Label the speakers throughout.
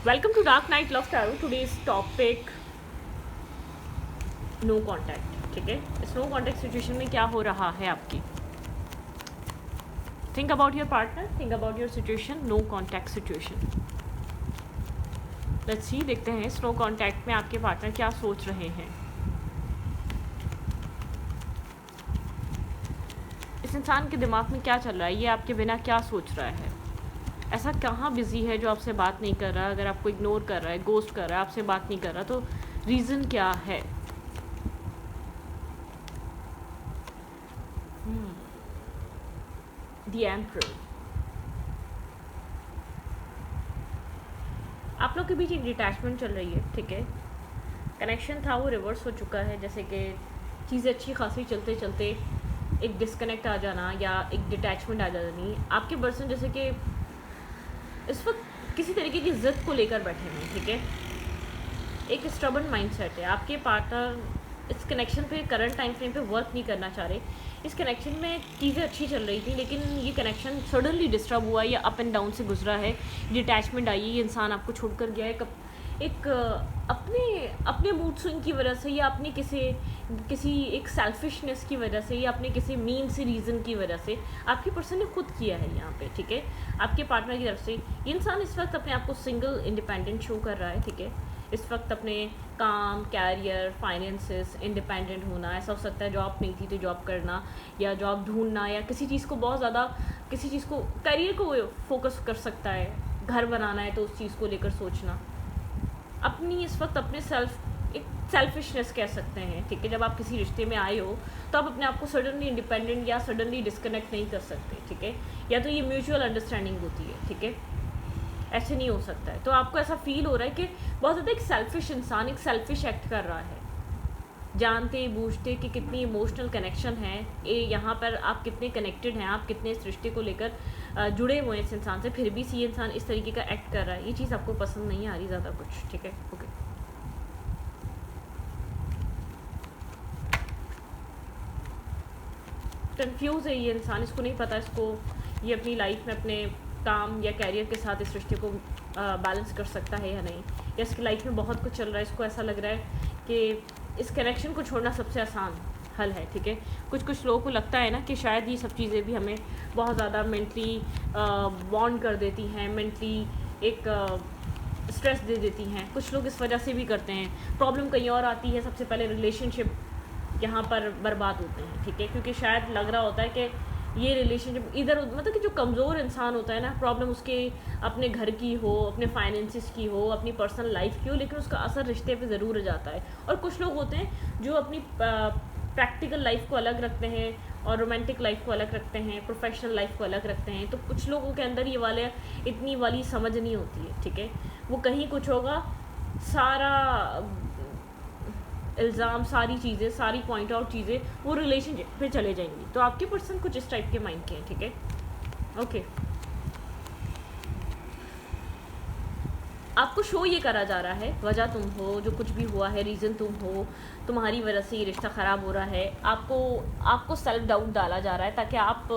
Speaker 1: Welcome to Dark Night Love Tarot. Today's topic no contact. ठीक है, इस no contact situation में क्या हो रहा है आपकी. Think about your partner, think about your situation, no contact situation. Let's see, देखते हैं इस नो कॉन्टैक्ट में आपके पार्टनर क्या सोच रहे हैं. इस इंसान के दिमाग में क्या चल रहा है, ये आपके बिना क्या सोच रहा है, ऐसा कहाँ बिजी है जो आपसे बात नहीं कर रहा. अगर आपको इग्नोर कर रहा है, गोस्ट कर रहा है, आपसे बात नहीं कर रहा, तो रीज़न क्या है. The emperor. आप लोग के बीच एक डिटैचमेंट चल रही है. ठीक है, कनेक्शन था वो रिवर्स हो चुका है. जैसे कि चीज़ें अच्छी खासी चलते चलते एक डिस्कनेक्ट आ जाना या एक डिटैचमेंट आ जानी. आपके पर्सन जैसे कि इस वक्त किसी तरीके की ज़िद को लेकर बैठे हैं. ठीक है, एक स्टबर्न माइंडसेट है. आपके पार्टनर इस कनेक्शन पे करंट टाइम फ्रेम पे वर्क नहीं करना चाह रहे. इस कनेक्शन में चीज़ें अच्छी चल रही थी, लेकिन ये कनेक्शन सडनली डिस्टर्ब हुआ या अप एंड डाउन से गुजरा है. डिटैचमेंट आई, ये इंसान आपको छोड़कर गया है. एक अपने मूड स्विंग की वजह से या अपनी किसी एक सेल्फिशनेस की वजह से या अपने किसी मीन से रीज़न की वजह से आपके पर्सन ने खुद किया है यहाँ पे. ठीक है, आपके पार्टनर की तरफ से ये इंसान इस वक्त अपने आप को सिंगल इंडिपेंडेंट शो कर रहा है. ठीक है, इस वक्त अपने काम, कैरियर, फाइनेंसेस, इंडिपेंडेंट होना. ऐसा हो सकता है जॉब नहीं थी तो जॉब करना या जॉब ढूंढना या किसी चीज़ को बहुत ज़्यादा किसी चीज़ को करियर को फोकस कर सकता है. घर बनाना है तो उस चीज़ को लेकर सोचना. अपनी इस वक्त अपने एक सेल्फिशनेस कह सकते हैं. ठीक है, जब आप किसी रिश्ते में आए हो तो आप अपने आप को सडनली इंडिपेंडेंट या सडनली डिस्कनेक्ट नहीं कर सकते. ठीक है, या तो ये म्यूचुअल अंडरस्टैंडिंग होती है. ठीक है, ऐसे नहीं हो सकता है. तो आपको ऐसा फील हो रहा है कि बहुत ज़्यादा एक सेल्फिश इंसान एक सेल्फिश एक्ट कर रहा है, जानते बूझते कि कितनी इमोशनल कनेक्शन है ये यहाँ पर, आप कितने कनेक्टेड हैं, आप कितने इस रिश्ते को लेकर जुड़े हुए हैं इस इंसान से, फिर भी ये इंसान इस तरीके का एक्ट कर रहा है. ये चीज़ आपको पसंद नहीं आ रही ज़्यादा कुछ. ठीक है, ओके. कंफ्यूज है ये इंसान, इसको नहीं पता इसको ये अपनी लाइफ में अपने काम या कैरियर के साथ इस रिश्ते को बैलेंस कर सकता है या नहीं, या इसकी लाइफ में बहुत कुछ चल रहा है. इसको ऐसा लग रहा है कि इस कनेक्शन को छोड़ना सबसे आसान हल है. ठीक है, कुछ लोगों को लगता है ना कि शायद ये सब चीज़ें भी हमें बहुत ज़्यादा मेंटली बॉन्ड कर देती हैं, मेंटली एक स्ट्रेस दे देती हैं. कुछ लोग इस वजह से भी करते हैं. प्रॉब्लम कहीं और आती है, सबसे पहले रिलेशनशिप यहाँ पर बर्बाद होते हैं. ठीक है, क्योंकि शायद लग रहा होता है कि ये रिलेशनशिप इधर मतलब कि जो कमज़ोर इंसान होता है ना, प्रॉब्लम उसके अपने घर की हो, अपने फाइनेंसिस की हो, अपनी पर्सनल लाइफ की हो, लेकिन उसका असर रिश्ते पे ज़रूर हो जाता है. और कुछ लोग होते हैं जो अपनी प्रैक्टिकल लाइफ को अलग रखते हैं और रोमांटिक लाइफ को अलग रखते हैं, प्रोफेशनल लाइफ को अलग रखते हैं. तो कुछ लोगों के अंदर ये इतनी वाली समझ नहीं होती है. ठीक है, वो कहीं कुछ होगा, सारा इल्ज़ाम, सारी चीज़ें, सारी पॉइंट आउट चीज़ें वो रिलेशनशिप पे चले जाएंगी. तो आपके पर्सन कुछ इस टाइप के माइंड के हैं. ठीक है, ओके. आपको शो ये करा जा रहा है वजह तुम हो, जो कुछ भी हुआ है रीज़न तुम हो, तुम्हारी वजह से ये रिश्ता ख़राब हो रहा है. आपको सेल्फ डाउट डाला जा रहा है ताकि आप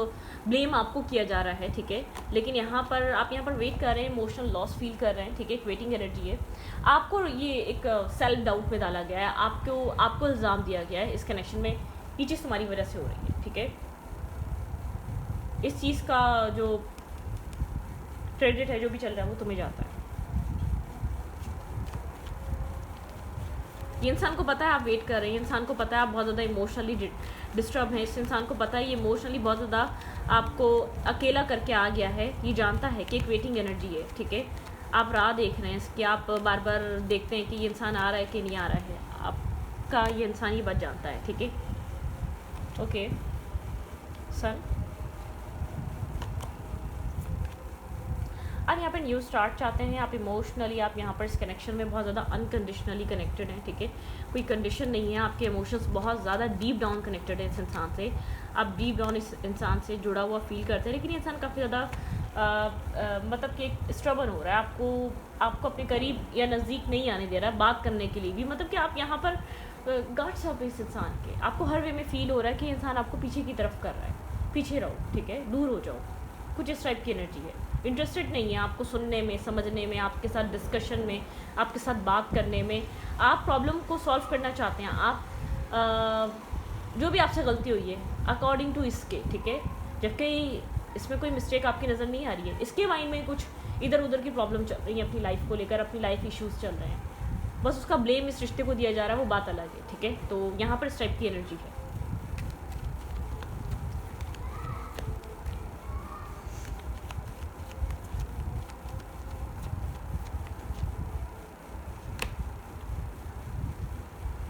Speaker 1: ब्लेम आपको किया जा रहा है. ठीक है, लेकिन आप यहाँ पर वेट कर रहे हैं, इमोशनल लॉस फील कर रहे हैं. ठीक है, एक वेटिंग एनर्जी है. आपको ये एक सेल्फ डाउट में डाला गया है, आपको इल्ज़ाम दिया गया है इस कनेक्शन में ये चीज़ तुम्हारी वजह से हो रही है. ठीक है, इस चीज़ का जो क्रेडिट है जो भी चल रहा है वो तुम्हें जाता है. ये इंसान को पता है आप वेट कर रहे हैं, इंसान को पता है आप बहुत ज़्यादा इमोशनली डिस्टर्ब हैं. इस इंसान को पता है ये इमोशनली बहुत ज़्यादा आपको अकेला करके आ गया है. ये जानता है कि एक वेटिंग एनर्जी है. ठीक है, आप राह देख रहे हैं कि आप बार बार देखते हैं कि ये इंसान आ रहा है कि नहीं आ रहा है. आपका ये इंसान ये बात जानता है. ठीक है, ओके सर. आप यहाँ पर न्यू स्टार्ट चाहते हैं, आप इमोशनली आप यहाँ पर इस कनेक्शन में बहुत ज़्यादा अनकंडीशनली कनेक्टेड हैं. ठीक है, कोई कंडीशन नहीं है. आपके इमोशंस बहुत ज़्यादा डीप डाउन कनेक्टेड है इस इंसान से. आप डीप डाउन इस इंसान से जुड़ा हुआ फील करते हैं, लेकिन ये इंसान काफ़ी ज़्यादा मतलब कि एक स्ट्रबल हो रहा है. आपको अपने करीब या नज़दीक नहीं आने दे रहा है बात करने के लिए भी. मतलब कि आप यहाँ पर गार्ड्स ऑफ इस इंसान के आपको हर वे में फ़ील हो रहा है कि इंसान आपको पीछे की तरफ कर रहा है. पीछे रहो, ठीक है, दूर हो जाओ, कुछ इस टाइप की एनर्जी है. इंटरेस्टेड नहीं है आपको सुनने में, समझने में, आपके साथ डिस्कशन में, आपके साथ बात करने में। आप प्रॉब्लम को सॉल्व करना चाहते हैं, आप जो भी आपसे गलती हुई है अकॉर्डिंग टू इसके, ठीक है, जबकि इसमें कोई मिस्टेक आपकी नज़र नहीं आ रही है, इसके माइंड में कुछ इधर उधर की प्रॉब्लम चल रही है अपनी लाइफ को लेकर, अपनी लाइफ इश्यूज़ चल रहे हैं, बस उसका ब्लेम इस रिश्ते को दिया जा रहा है, वो बात अलग है, ठीक है। तो यहाँ पर इस टाइप की एनर्जी है।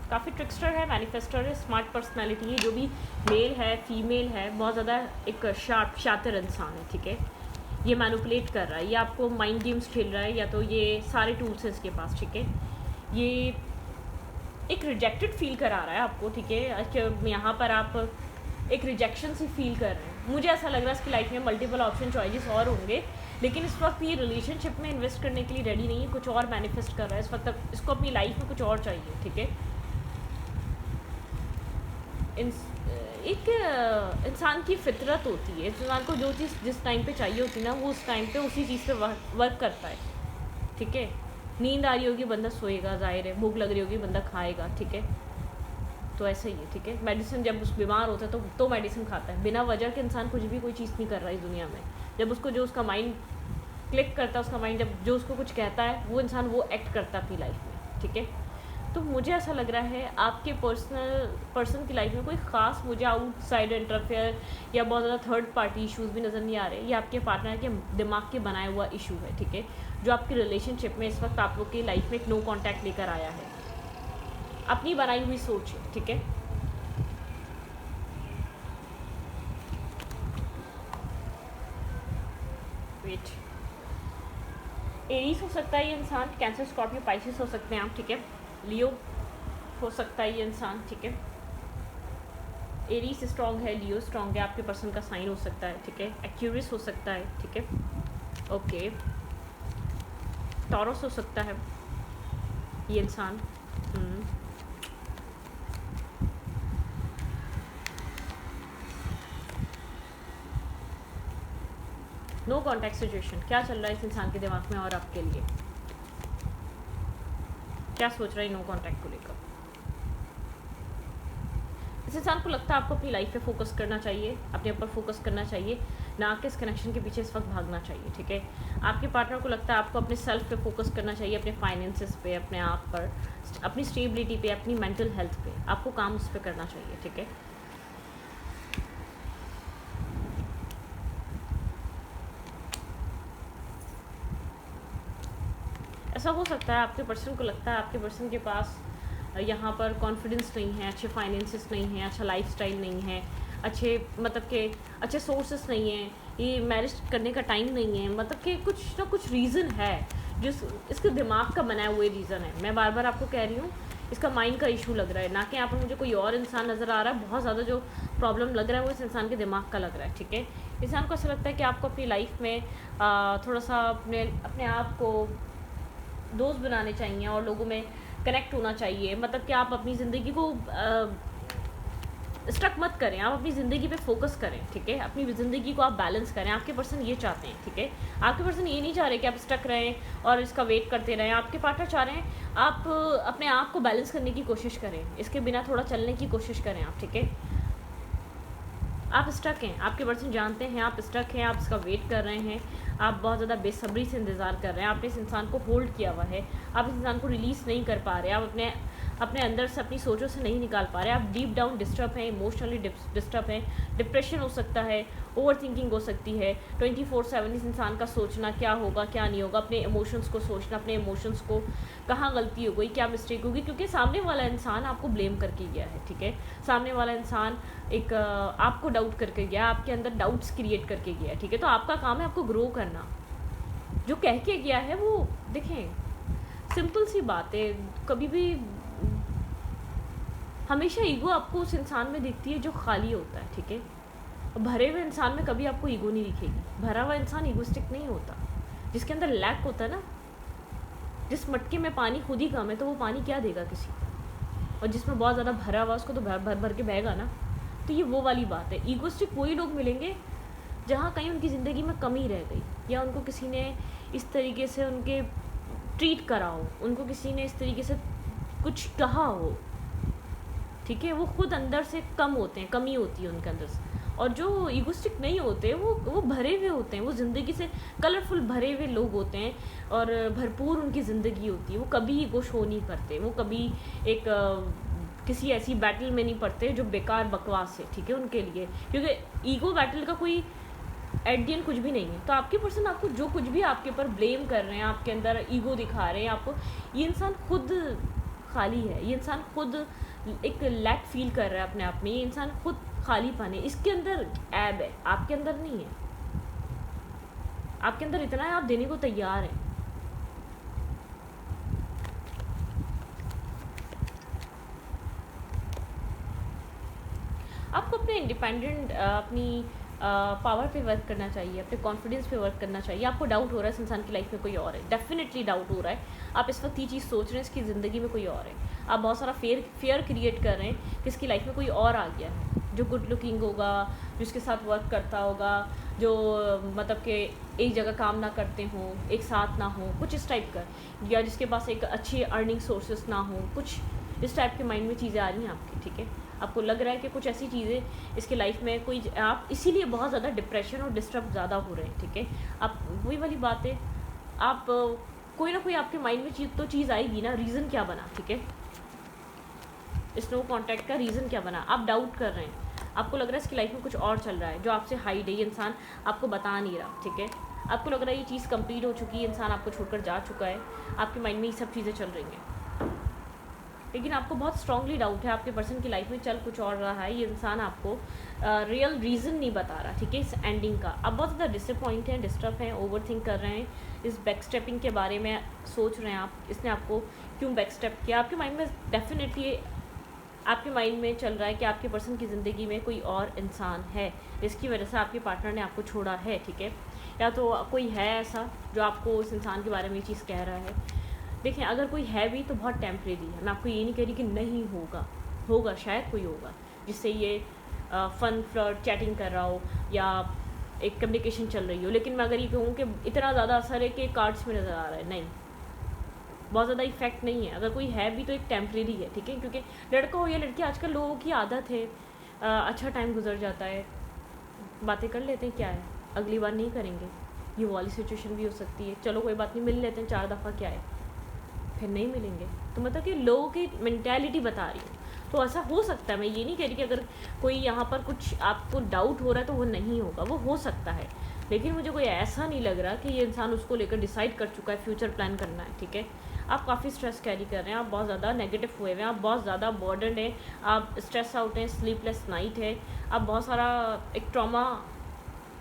Speaker 1: काफ़ी ट्रिक्स्टर है, मैनिफेस्टर है, स्मार्ट पर्सनालिटी है, जो भी मेल है फीमेल है, बहुत ज़्यादा एक शार्प शातिर इंसान है, ठीक है। ये मैनिपुलेट कर रहा है, ये आपको माइंड गेम्स खेल रहा है, या तो ये सारे टूल्स हैं इसके पास, ठीक है। ये एक रिजेक्टेड फील करा रहा है आपको, ठीक है। यहाँ पर आप एक रिजेक्शन से फील कर रहे हैं। मुझे ऐसा लग रहा है इसकी लाइफ में मल्टीपल ऑप्शन चॉइसेस और होंगे, लेकिन इस वक्त ये रिलेशनशिप में इन्वेस्ट करने के लिए रेडी नहीं है, कुछ और मैनिफेस्ट कर रहा है इस वक्त, इसको अपनी लाइफ में कुछ और चाहिए, ठीक है। एक इंसान की फितरत होती है, इंसान को जो चीज़ जिस टाइम पे चाहिए होती है ना, वो उस टाइम पे उसी चीज़ पे वर्क करता है, ठीक है। नींद आ रही होगी बंदा सोएगा, जाहिर है, भूख लग रही होगी बंदा खाएगा, ठीक है। तो ऐसा ही है, ठीक है। मेडिसिन जब उस बीमार होता है तो मेडिसिन खाता है, बिना वजह के इंसान कुछ भी कोई चीज़ नहीं कर रहा है इस दुनिया में। जब उसको जो उसका माइंड क्लिक करता है, उसका माइंड जब जो उसको कुछ कहता है, वो इंसान वो एक्ट करता है अपनी लाइफ में, ठीक है। तो मुझे ऐसा लग रहा है आपके पर्सन की लाइफ में कोई ख़ास मुझे आउटसाइड इंटरफेयर या बहुत ज़्यादा थर्ड पार्टी इश्यूज़ भी नज़र नहीं आ रहे। ये आपके पार्टनर के दिमाग के बनाया हुआ इशू है, ठीक है, जो आपकी रिलेशनशिप में इस वक्त आप लोग की लाइफ में एक नो कॉन्टैक्ट लेकर आया है, अपनी बनाई हुई सोच है, ठीक है। वेट, एरीज हो सकता है ये इंसान, कैंसर स्कॉर्पियो पाइसेस हो सकते हैं आप, ठीक है। लियो हो सकता है ये इंसान, ठीक है। एरीज स्ट्रॉन्ग है, लियो स्ट्रॉन्ग है, आपके पर्सन का साइन हो सकता है, ठीक है। एक्यूरियस हो सकता है, ठीक है, ओके। टॉरस हो सकता है ये इंसान। नो कॉन्टैक्ट सिचुएशन, क्या चल रहा है इस इंसान के दिमाग में और आपके लिए, क्या सोच रहा है नो कॉन्टैक्ट को लेकर। इस इंसान को लगता है आपको अपनी लाइफ पे फोकस करना चाहिए, अपने ऊपर फोकस करना चाहिए, ना कि इस कनेक्शन के पीछे इस वक्त भागना चाहिए, ठीक है। आपके पार्टनर को लगता है आपको अपने सेल्फ पे फोकस करना चाहिए, अपने फाइनेंसेस पे, अपने आप पर, अपनी स्टेबिलिटी पे, अपनी मेंटल हेल्थ पे, आपको काम उस पर करना चाहिए, ठीक है। ऐसा हो सकता है आपके पर्सन को लगता है आपके पर्सन के पास यहाँ पर कॉन्फिडेंस नहीं है, अच्छे फाइनेंसेस नहीं है, अच्छा लाइफस्टाइल नहीं है, अच्छे मतलब के अच्छे सोर्सेस नहीं हैं, ये मैरिज करने का टाइम नहीं है, मतलब कि कुछ ना कुछ रीज़न है जिस इसके दिमाग का बनाया हुआ रीज़न है। मैं बार बार आपको कह रही हूँ, इसका माइंड का इशू लग रहा है, ना कि यहाँ पर मुझे कोई और इंसान नज़र आ रहा है। बहुत ज़्यादा जो प्रॉब्लम लग रहा है वो इस इंसान के दिमाग का लग रहा है, ठीक है। इंसान को ऐसा लगता है कि आपको अपनी लाइफ में थोड़ा सा अपने आप को दोस्त बनाने चाहिए और लोगों में कनेक्ट होना चाहिए, मतलब कि आप अपनी ज़िंदगी को स्टक मत करें, आप अपनी ज़िंदगी पे फोकस करें, ठीक है। अपनी ज़िंदगी को आप बैलेंस करें, आपके पर्सन ये चाहते हैं, ठीक है। आपके पर्सन ये नहीं चाह रहे कि आप स्टक रहें और इसका वेट करते रहें। आपके पार्टनर चाह रहे हैं आप अपने आप को बैलेंस करने की कोशिश करें, इसके बिना थोड़ा चलने की कोशिश करें आप, ठीक है। आप स्टक हैं, आपके पर्सन जानते हैं आप स्टक हैं, आप इसका वेट कर रहे हैं, आप बहुत ज़्यादा बेसब्री से इंतज़ार कर रहे हैं, आपने इस इंसान को होल्ड किया हुआ है, आप इस इंसान को रिलीज़ नहीं कर पा रहे, आप अपने अंदर से अपनी सोचों से नहीं निकाल पा रहे, आप डीप डाउन डिस्टर्ब हैं, इमोशनली डिस्टर्ब हैं, डिप्रेशन हो सकता है, ओवर थिंकिंग हो सकती है, 24/7 इस इंसान का सोचना क्या होगा क्या नहीं होगा, अपने इमोशंस को सोचना, अपने इमोशंस को कहाँ गलती हो गई, क्या मिस्टेक होगी, क्योंकि सामने वाला इंसान आपको ब्लेम करके गया है, ठीक है। सामने वाला इंसान एक आपको डाउट करके गया, आपके अंदर डाउट्स क्रिएट करके गया, ठीक है। तो आपका काम है आपको ग्रो करना। जो कह के गया है वो देखें, सिंपल सी बात है, कभी भी हमेशा ईगो आपको उस इंसान में दिखती है जो खाली होता है, ठीक है। भरे हुए इंसान में कभी आपको ईगो नहीं दिखेगी। भरा हुआ इंसान ईगोस्टिक नहीं होता, जिसके अंदर लैक होता है ना, जिस मटके में पानी खुद ही कम है तो वो पानी क्या देगा किसी को, और जिसमें बहुत ज़्यादा भरा हुआ उसको तो भर भर के बहेगा ना। तो ये वो वाली बात है। ईगोस्टिक वही लोग मिलेंगे जहाँ कहीं उनकी ज़िंदगी में कमी रह गई, या उनको किसी ने इस तरीके से उनके ट्रीट करा हो, उनको किसी ने इस तरीके से कुछ कहा हो, ठीक है, वो खुद अंदर से कम होते हैं, कमी होती है उनके अंदर से। और जो ईगोस्टिक नहीं होते वो भरे हुए होते हैं, वो ज़िंदगी से कलरफुल भरे हुए लोग होते हैं और भरपूर उनकी ज़िंदगी होती है। वो कभी ईगो शो नहीं करते, वो कभी एक किसी ऐसी बैटल में नहीं पड़ते जो बेकार बकवास है, ठीक है, उनके लिए, क्योंकि ईगो बैटल का कोई एट दी एंड कुछ भी नहीं है। तो आपके पर्सन आपको जो कुछ भी आपके ऊपर ब्लेम कर रहे हैं, आपके अंदर ईगो दिखा रहे हैं आपको, ये इंसान खुद खाली है, ये इंसान खुद एक लैक फील कर रहा है अपने आप में, ये इंसान खुद खालीपन है, इसके अंदर ऐब है, आपके अंदर नहीं है। आपके अंदर इतना है, आप देने को तैयार हैं। आपको अपने इंडिपेंडेंट अपनी पावर पे वर्क करना चाहिए, अपने कॉन्फिडेंस पे वर्क करना चाहिए। आपको डाउट हो रहा है इस इंसान की लाइफ में कोई और है, डेफिनेटली डाउट हो रहा है। आप इस वक्त ये चीज़ सोच रहे हैं इसकी ज़िंदगी में कोई और है, आप बहुत सारा फेयर क्रिएट कर रहे हैं कि इसकी लाइफ में कोई और आ गया है जो गुड लुकिंग होगा, जो इसके साथ वर्क करता होगा, जो मतलब कि एक जगह काम ना करते हों, एक साथ ना हो, कुछ इस टाइप का, या जिसके पास एक अच्छी अर्निंग सोर्सेस ना हो, कुछ इस टाइप के माइंड में चीज़ें आ रही हैं आपकी, ठीक है। आपको लग रहा है कि कुछ ऐसी चीज़ें इसके लाइफ में कोई, आप इसीलिए बहुत ज़्यादा डिप्रेशन और डिस्टर्ब ज़्यादा हो रहे हैं, ठीक है। आप वही वाली बात है, आप कोई ना कोई आपके माइंड में चीज़ आएगी ना, रीज़न क्या बना, ठीक है, इस नो कॉन्टैक्ट का रीज़न क्या बना, आप डाउट कर रहे हैं, आपको लग रहा है इसकी लाइफ में कुछ और चल रहा है जो आपसे हाइड है, ये इंसान आपको बता नहीं रहा, ठीक है। आपको लग रहा है ये चीज़ कंप्लीट हो चुकी है, इंसान आपको छोड़कर जा चुका है, आपके माइंड में ये सब चीज़ें चल रही हैं, लेकिन आपको बहुत स्ट्रांगली डाउट है आपके पर्सन की लाइफ में चल कुछ और रहा है, ये इंसान आपको रियल रीज़न नहीं बता रहा, ठीक है, इस एंडिंग का। आप बहुत ज़्यादा डिसअपॉइंट हैं, डिस्टर्ब हैं, ओवर थिंक कर रहे हैं, इस बैक स्टेपिंग के बारे में सोच रहे हैं आप, इसने आपको क्यों बैक स्टेप किया। आपके माइंड में डेफिनेटली आपके माइंड में चल रहा है कि आपके पर्सन की ज़िंदगी में कोई और इंसान है जिसकी वजह से आपके पार्टनर ने आपको छोड़ा है, ठीक है, या तो कोई है ऐसा जो आपको उस इंसान के बारे में ये चीज़ कह रहा है। देखें, अगर कोई है भी तो बहुत टेम्परेरी है, मैं आपको ये नहीं कह रही कि नहीं होगा शायद कोई होगा जिससे ये फ़न फ्लर्ट चैटिंग कर रहा हो या एक कम्युनिकेशन चल रही हो, लेकिन मैं अगर ये कहूँ कि इतना ज़्यादा असर है कि कार्ड्स में नज़र आ रहा है, नहीं, बहुत ज़्यादा इफेक्ट नहीं है। अगर कोई है भी तो एक टेम्परेरी है, ठीक है, क्योंकि लड़का हो या लड़की, आजकल लोगों की आदत है, अच्छा टाइम गुजर जाता है, बातें कर लेते हैं, क्या है, अगली बार नहीं करेंगे, ये वाली सिचुएशन भी हो सकती है, चलो कोई बात नहीं, मिल लेते हैं 4 दफ़ा, क्या है, फिर नहीं मिलेंगे। तो मतलब कि लोगों की मेंटालिटी बता रही हूँ, तो ऐसा हो सकता है, मैं ये नहीं कह रही कि अगर कोई यहाँ पर कुछ आपको डाउट हो रहा है तो वो नहीं होगा, वो हो सकता है, लेकिन मुझे कोई ऐसा नहीं लग रहा कि ये इंसान उसको लेकर डिसाइड कर चुका है फ्यूचर प्लान करना है, ठीक है। आप काफ़ी स्ट्रेस कैरी कर रहे हैं, आप बहुत ज़्यादा नेगेटिव हुए हुए हैं, आप बहुत ज़्यादा बर्डन है, आप स्ट्रेस आउट हैं, स्लीपलेस नाइट है, आप बहुत सारा एक ट्रॉमा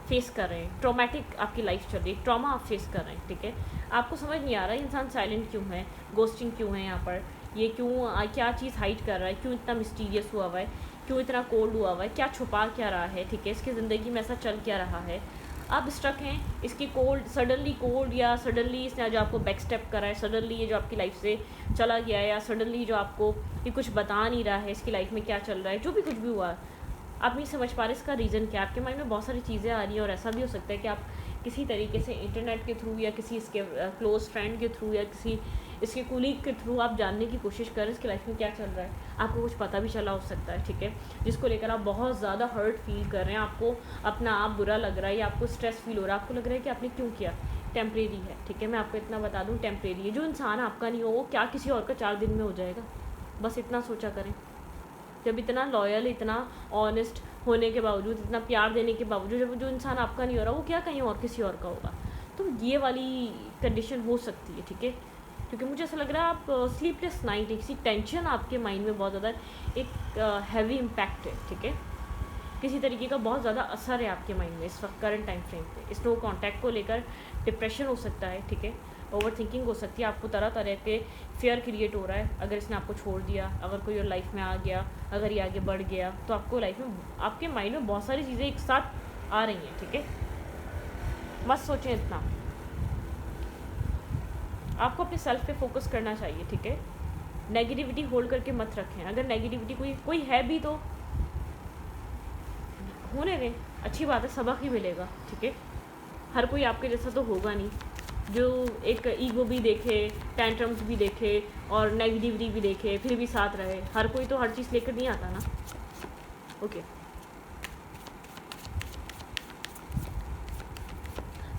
Speaker 1: फेस कर रहे हैं, ट्रॉमेटिक आपकी लाइफ चल रही है, ट्रॉमा आप फेस कर रहे हैं, ठीक है। आपको समझ नहीं आ रहा है इंसान साइलेंट क्यों है, गोस्टिंग क्यों है यहाँ पर, ये क्यों क्या चीज़ हाइड कर रहा है, क्यों इतना मिस्टीरियस हुआ हुआ है, क्यों इतना कोल्ड हुआ हुआ है, क्या छुपा क्या रहा है, ठीक है, इसकी ज़िंदगी में ऐसा चल क्या रहा है। आप स्ट्रक हैं इसकी सडनली कोल्ड, या सडनली इसने जो आपको बैक स्टेप करा है, सडनली ये जो आपकी लाइफ से चला गया है, या सडनली जो आपको ये कुछ बता नहीं रहा है इसकी लाइफ में क्या चल रहा है, जो भी कुछ भी हुआ, आप नहीं समझ पा रहे इसका रीज़न क्या। आपके माइंड में बहुत सारी चीज़ें आ रही हैं, और ऐसा भी हो सकता है कि आप किसी तरीके से इंटरनेट के थ्रू या किसी इसके क्लोज़ फ्रेंड के थ्रू या किसी इसके कुलीग के थ्रू आप जानने की कोशिश करें इसकी लाइफ में क्या चल रहा है, आपको कुछ पता भी चला हो सकता है, ठीक है, जिसको लेकर आप बहुत ज़्यादा हर्ट फील कर रहे हैं, आपको अपना आप बुरा लग रहा है, या आपको स्ट्रेस फील हो रहा है, आपको लग रहा है कि आपने क्यों किया। टेम्परेरी है, ठीक है, मैं आपको इतना बता दूँ, टेम्परेरी है। जो इंसान आपका नहीं हो वो क्या किसी और का 4 दिन में हो जाएगा, बस इतना सोचा करें। जब इतना लॉयल, इतना ऑनेस्ट होने के बावजूद, इतना प्यार देने के बावजूद, जब जो इंसान आपका नहीं हो रहा वो क्या कहीं और किसी और का होगा, तो ये वाली कंडीशन हो सकती है, ठीक है। क्योंकि मुझे ऐसा लग रहा है आप स्लीपलेस नाइट, किसी टेंशन आपके माइंड में बहुत ज़्यादा एक हैवी इम्पैक्ट है, ठीक है, किसी तरीके का बहुत ज़्यादा असर है आपके माइंड में इस वक्त करंट टाइम फ्रेम पे। इस नो कॉन्टैक्ट को लेकर डिप्रेशन हो सकता है, ठीक है, ओवर थिंकिंग हो सकती है, आपको तरह तरह के फेयर क्रिएट हो रहा है, अगर इसने आपको छोड़ दिया, अगर कोई और लाइफ में आ गया, अगर ये आगे बढ़ गया, तो आपको लाइफ में आपके माइंड में बहुत सारी चीज़ें एक साथ आ रही हैं, ठीक है। मत सोचें इतना, आपको अपने सेल्फ पे फोकस करना चाहिए, ठीक है। नेगेटिविटी होल्ड करके मत रखें, अगर नेगेटिविटी कोई है भी तो होने दें, अच्छी बात है, सबक ही मिलेगा, ठीक है। हर कोई आपके जैसा तो होगा नहीं, जो एक ईगो भी देखे, टेंट्रम्स भी देखे और नेगेटिविटी भी देखे, फिर भी साथ रहे। हर कोई तो हर चीज़ लेकर नहीं आता ना। ओके,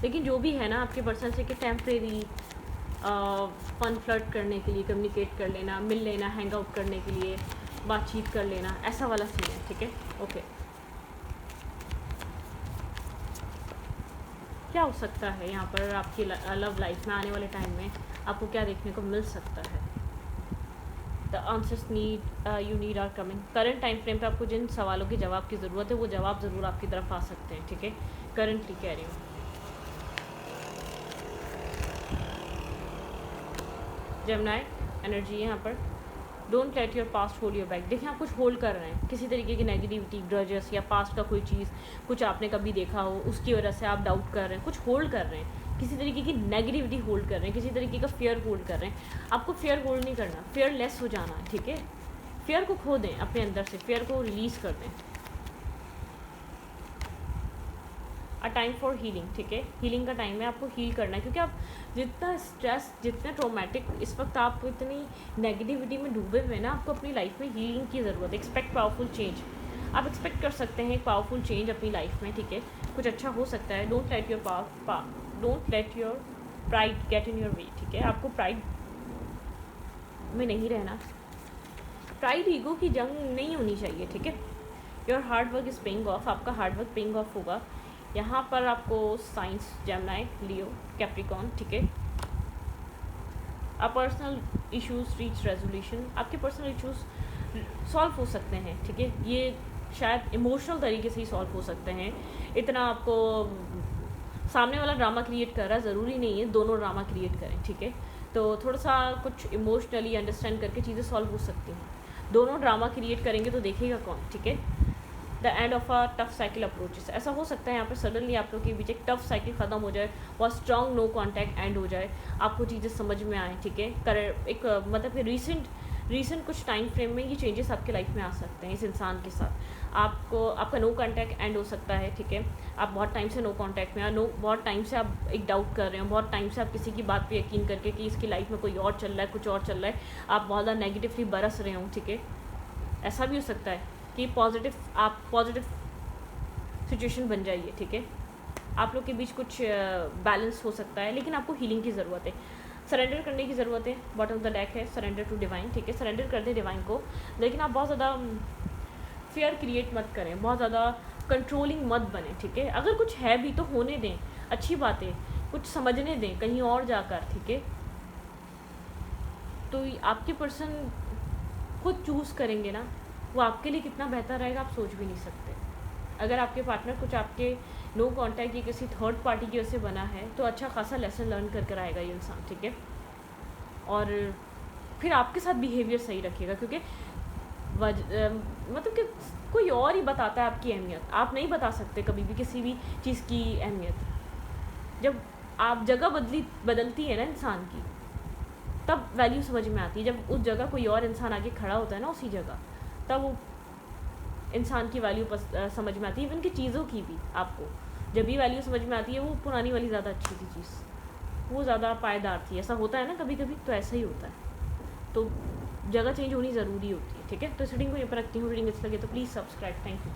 Speaker 1: लेकिन जो भी है ना आपके पर्सन से कि टेम्परेरी फन फ्लर्ट करने के लिए, कम्युनिकेट कर लेना, मिल लेना, हैंग आउट करने के लिए, बातचीत कर लेना, ऐसा वाला सीन है, ठीक है। ओके, क्या हो सकता है यहाँ पर आपकी लव लाइफ में आने वाले टाइम में आपको क्या देखने को मिल सकता है? The answers need you need are coming. Current time frame पे आपको जिन सवालों के जवाब की ज़रूरत है वो जवाब ज़रूर आपकी तरफ आ सकते हैं, ठीक है। करंटली कह रही हूँ। जेमिनी एनर्जी यहाँ पर, don't let your past hold your back. देखिए आप कुछ होल्ड कर रहे हैं, किसी तरीके की नेगेटिविटी, ग्रजेस या पास्ट का कोई चीज़, कुछ आपने कभी देखा हो उसकी वजह से आप डाउट कर रहे हैं, कुछ होल्ड कर रहे हैं, किसी तरीके की नेगेटिविटी होल्ड कर रहे हैं, किसी तरीके का फेयर होल्ड कर रहे हैं। आपको फेयर होल्ड नहीं करना, फेयरलेस हो जाना है, ठीक है। फेयर को खो दें अपने अंदर से, फेयर को रिलीज़ कर दें। अ टाइम फॉर हीलिंग, ठीक है। हीलिंग का टाइम है, आपको हील करना है, क्योंकि आप जितना स्ट्रेस, जितना ट्रॉमेटिक इस वक्त आप इतनी नेगेटिविटी में डूबे हुए हैं ना, आपको अपनी लाइफ में हीलिंग की ज़रूरत है। एक्सपेक्ट पावरफुल चेंज, आप एक्सपेक्ट कर सकते हैं एक पावरफुल चेंज अपनी लाइफ में, ठीक है। कुछ अच्छा हो सकता है। Don't let your pride get in your way, ठीक है। आपको प्राइड में नहीं रहना, प्राइड ईगो की जंग नहीं होनी चाहिए, ठीक है। Your hard work is paying off, आपका हार्ड वर्क पेइंग ऑफ होगा। यहाँ पर आपको साइंस, जेमिनी, लियो, कैप्रिकॉर्न, ठीक है। आ पर्सनल इश्यूज रीच रेजोल्यूशन, आपके पर्सनल इश्यूज सॉल्व हो सकते हैं, ठीक है। ये शायद इमोशनल तरीके से ही सॉल्व हो सकते हैं। इतना आपको सामने वाला ड्रामा क्रिएट कर रहा है, ज़रूरी नहीं है दोनों ड्रामा क्रिएट करें, ठीक है। तो थोड़ा सा कुछ इमोशनली अंडरस्टैंड करके चीज़ें सॉल्व हो सकती हैं। दोनों ड्रामा क्रिएट करेंगे तो देखेगा कौन, ठीक है। The end of a tough cycle approaches, ऐसा हो सकता है यहाँ पर सडनली आप लोग के बीच एक टफ साइकिल ख़त्म हो जाए, बहुत स्ट्रॉन्ग नो कॉन्टैक्ट एंड हो जाए, आपको चीज़ें समझ में आए, ठीक है। एक मतलब कि रीसेंट कुछ टाइम फ्रेम में ये चेंजेस आपके लाइफ में आ सकते हैं इस इंसान के साथ। आपका नो कॉन्टैक्ट एंड हो सकता है, ठीक है। आप बहुत टाइम से नो कॉन्टैक्ट में, बहुत टाइम से आप एक डाउट कर रहे हो, बहुत टाइम से आप किसी की बात पे यकीन करके कि इसकी लाइफ में कोई और चल रहा है, कुछ और चल रहा है, आप बहुत ज़्यादा नेगेटिवली बरस रहे हो, ठीक है। ऐसा भी हो सकता है कि पॉजिटिव सिचुएशन बन जाइए, ठीक है। आप लोग के बीच कुछ बैलेंस हो सकता है, लेकिन आपको हीलिंग की ज़रूरत है, सरेंडर करने की ज़रूरत है। बॉटम ऑफ द डेक है सरेंडर टू डिवाइन, ठीक है। सरेंडर कर दें डिवाइन को, लेकिन आप बहुत ज़्यादा फेयर क्रिएट मत करें, बहुत ज़्यादा कंट्रोलिंग मत बने, ठीक है। अगर कुछ है भी तो होने दें, अच्छी बात है, कुछ समझने दें कहीं और जाकर, ठीक है। तो आपके पर्सन खुद चूज़ करेंगे ना, वो आपके लिए कितना बेहतर रहेगा आप सोच भी नहीं सकते। अगर आपके पार्टनर कुछ आपके नो कॉन्टैक्ट या किसी थर्ड पार्टी की वजह से बना है तो अच्छा खासा लेसन लर्न करके आएगा ये इंसान, ठीक है। और फिर आपके साथ बिहेवियर सही रखेगा, क्योंकि मतलब कि कोई और ही बताता है आपकी अहमियत, आप नहीं बता सकते कभी भी किसी भी चीज़ की अहमियत। जब आप जगह बदलती है ना इंसान की, तब वैल्यू समझ में आती है। जब उस जगह कोई और इंसान आके खड़ा होता है ना उसी जगह, तब वो इंसान की वैल्यू समझ में आती है। इवन की चीज़ों की भी आपको जब भी वैल्यू समझ में आती है, वो पुरानी वाली ज़्यादा अच्छी थी चीज़, वो ज़्यादा पायदार थी। ऐसा होता है ना कभी कभी, तो ऐसा ही होता है। तो जगह चेंज होनी ज़रूरी होती है, ठीक है। तो इस रीडिंग को यहाँ पर रखती हूँ। रीडिंग अच्छी लगे तो प्लीज़ सब्सक्राइब। Thank you.